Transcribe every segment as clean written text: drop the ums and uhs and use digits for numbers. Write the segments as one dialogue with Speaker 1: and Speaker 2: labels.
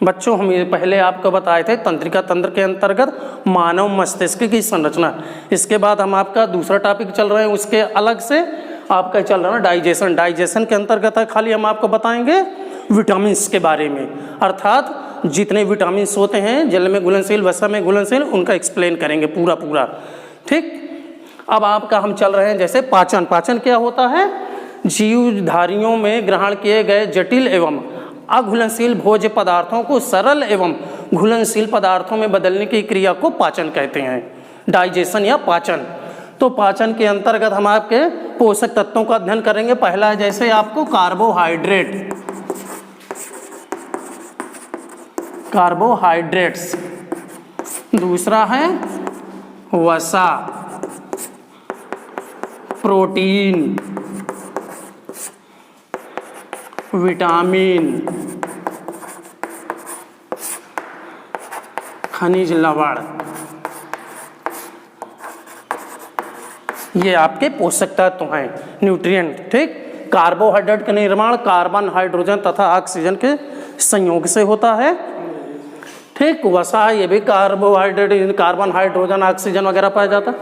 Speaker 1: बच्चों हम ये पहले आपको बताए थे तंत्रिका तंत्र के अंतर्गत मानव मस्तिष्क की संरचना। इसके बाद हम आपका दूसरा टॉपिक चल रहे हैं, उसके अलग से आपका चल रहा है डाइजेशन। डाइजेशन के अंतर्गत है खाली हम आपको बताएंगे विटामिन्स के बारे में, अर्थात जितने विटामिन्स होते हैं जल में घुलनशील, वसा में घुलनशील, उनका एक्सप्लेन करेंगे पूरा पूरा। ठीक, अब आपका हम चल रहे हैं जैसे पाचन। पाचन क्या होता है? जीवधारियों में ग्रहण किए गए जटिल एवं अघुलनशील भोज्य पदार्थों को सरल एवं घुलनशील पदार्थों में बदलने की क्रिया को पाचन कहते हैं, डाइजेशन या पाचन। तो पाचन के अंतर्गत हम आपके पोषक तत्वों का अध्ययन करेंगे। पहला है जैसे आपको कार्बोहाइड्रेट, कार्बोहाइड्रेट्स। दूसरा है वसा, प्रोटीन, विटामिन, खनिज लवण, ये आपके पोषक तत्व हैं, न्यूट्रिएंट। ठीक, कार्बोहाइड्रेट का निर्माण कार्बन, हाइड्रोजन तथा ऑक्सीजन के संयोग से होता है। ठीक, वसा ये भी कार्बोहाइड्रेट, कार्बन, हाइड्रोजन, ऑक्सीजन वगैरह पाया जाता है।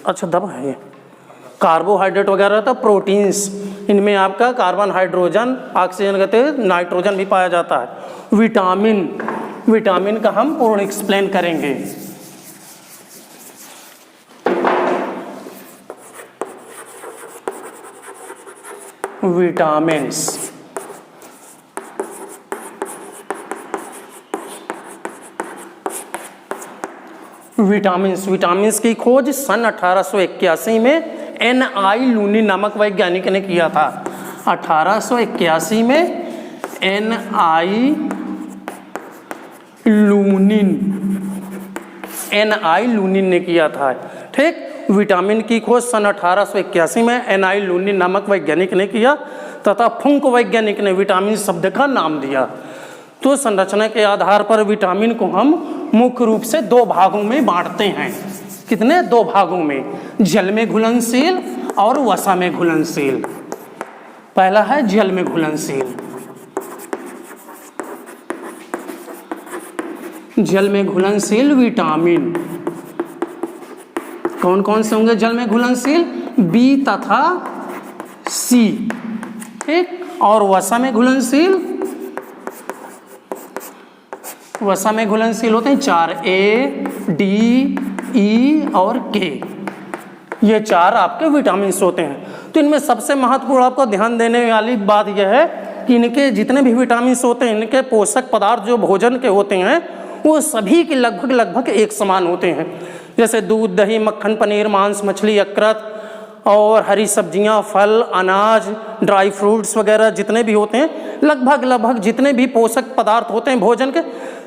Speaker 1: अच्छा दवा है ये। कार्बोहाइड्रेट वगैरह था, प्रोटीन्स, इनमें आपका कार्बन, हाइड्रोजन, ऑक्सीजन कहते हैं, नाइट्रोजन भी पाया जाता है। विटामिन, विटामिन का हम पूर्ण एक्सप्लेन करेंगे। विटामिन्स, विटामिन्स, विटामिन्स की खोज सन 1881 में N.I. लूनिन नामक वैज्ञानिक ने किया था। 1881 में N.I. लूनिन ने किया था। ठीक, विटामिन की खोज सन 1881 में N.I. लूनिन नामक वैज्ञानिक ने किया तथा फुंक वैज्ञानिक ने विटामिन शब्द का नाम दिया। तो संरचना के आधार पर विटामिन को हम मुख्य रूप से दो भागों में बांटते हैं। कितने? दो भागों में, जल में घुलनशील और वसा में घुलनशील। पहला है जल में घुलनशील। जल में घुलनशील विटामिन कौन कौन से होंगे जल में घुलनशील? बी तथा सी। ठीक, और वसा में घुलनशील, वसा में घुलनशील होते हैं 4, ए, डी, ई और के। ये 4 आपके विटामिन होते हैं। तो इनमें सबसे महत्वपूर्ण आपको ध्यान देने वाली बात यह है कि इनके जितने भी विटामिन होते हैं, इनके पोषक पदार्थ जो भोजन के होते हैं वो सभी के लगभग एक समान होते हैं। जैसे दूध, दही, मक्खन, पनीर, मांस, मछली, यकृत और हरी सब्जियां, फल, अनाज, ड्राई फ्रूट्स वगैरह जितने भी होते हैं, लगभग जितने भी पोषक पदार्थ होते हैं भोजन के,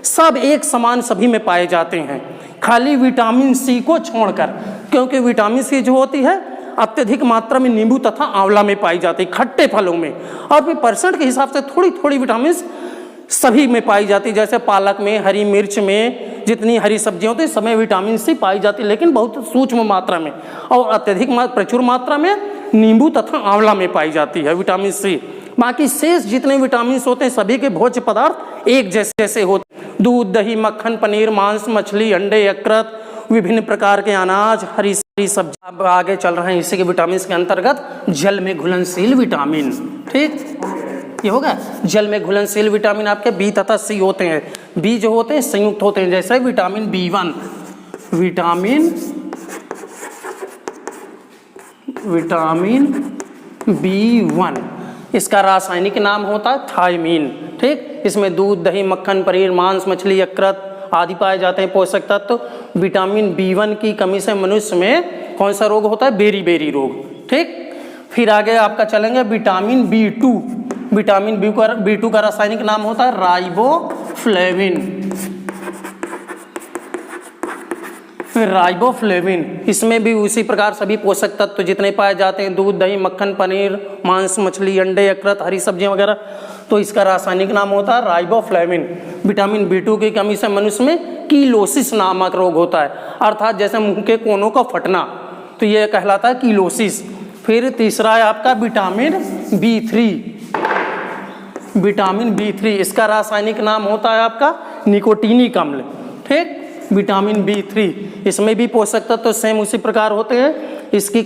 Speaker 1: सब एक समान सभी में पाए जाते हैं, खाली विटामिन सी को छोड़कर। क्योंकि विटामिन सी जो होती है अत्यधिक मात्रा में नींबू तथा आंवला में पाई जाती है, खट्टे फलों में, और फिर परसेंट के हिसाब से थोड़ी थोड़ी विटामिन सभी में पाई जाती है। जैसे पालक में, हरी मिर्च में, जितनी हरी सब्जियां होती है सब में विटामिन सी पाई जाती है, लेकिन बहुत सूक्ष्म मात्रा में, और अत्यधिक प्रचुर मात्रा में नींबू तथा आंवला में पाई जाती है विटामिन सी। बाकी शेष जितने विटामिन होते हैं सभी के भोज्य पदार्थ एक जैसे होते हैं। दूध, दही, मक्खन, पनीर, मांस, मछली, अंडे, यकृत, विभिन्न प्रकार के अनाज, हरी सब्जी। अब आगे चल रहे हैं इसी के विटामिन के अंतर्गत जल में घुलनशील विटामिन। ठीक, ये होगा जल में घुलनशील विटामिन आपके बी तथा सी होते हैं। बी जो होते हैं संयुक्त होते हैं, जैसे विटामिन B1, विटामिन B1, इसका रासायनिक नाम होता है थायमीन। ठीक, इसमें दूध, दही, मक्खन, पनीर, मांस, मछली, यकृत आदि पाए जाते हैं पोषक तत्व। विटामिन B1 की कमी से मनुष्य में कौन सा रोग होता है? बेरी रोग। ठीक, फिर आगे आपका चलेंगे विटामिन B2। विटामिन B2 का रासायनिक नाम होता है राइबोफ्लेविन। फिर राइबोफ्लेविन, इसमें भी उसी प्रकार सभी पोषक तत्व जितने पाए जाते हैं, दूध, दही, मक्खन, पनीर, मांस, मछली, अंडे, यकृत, हरी सब्जियां वगैरह, तो इसका रासायनिक नाम होता है राइबोफ्लेविन। विटामिन B2 की कमी से मनुष्य में कीलोसिस नामक रोग होता है, अर्थात जैसे मुंह के कोनों का फटना, तो यह कहलाता है कीलोसिस। फिर तीसरा है आपका विटामिन B3। विटामिन B3, इसका रासायनिक नाम होता है आपका निकोटीनिक अम्ल। ठीक, विटामिन B3, इसमें भी पोषक तत्व तो सेम उसी प्रकार होते हैं। इसकी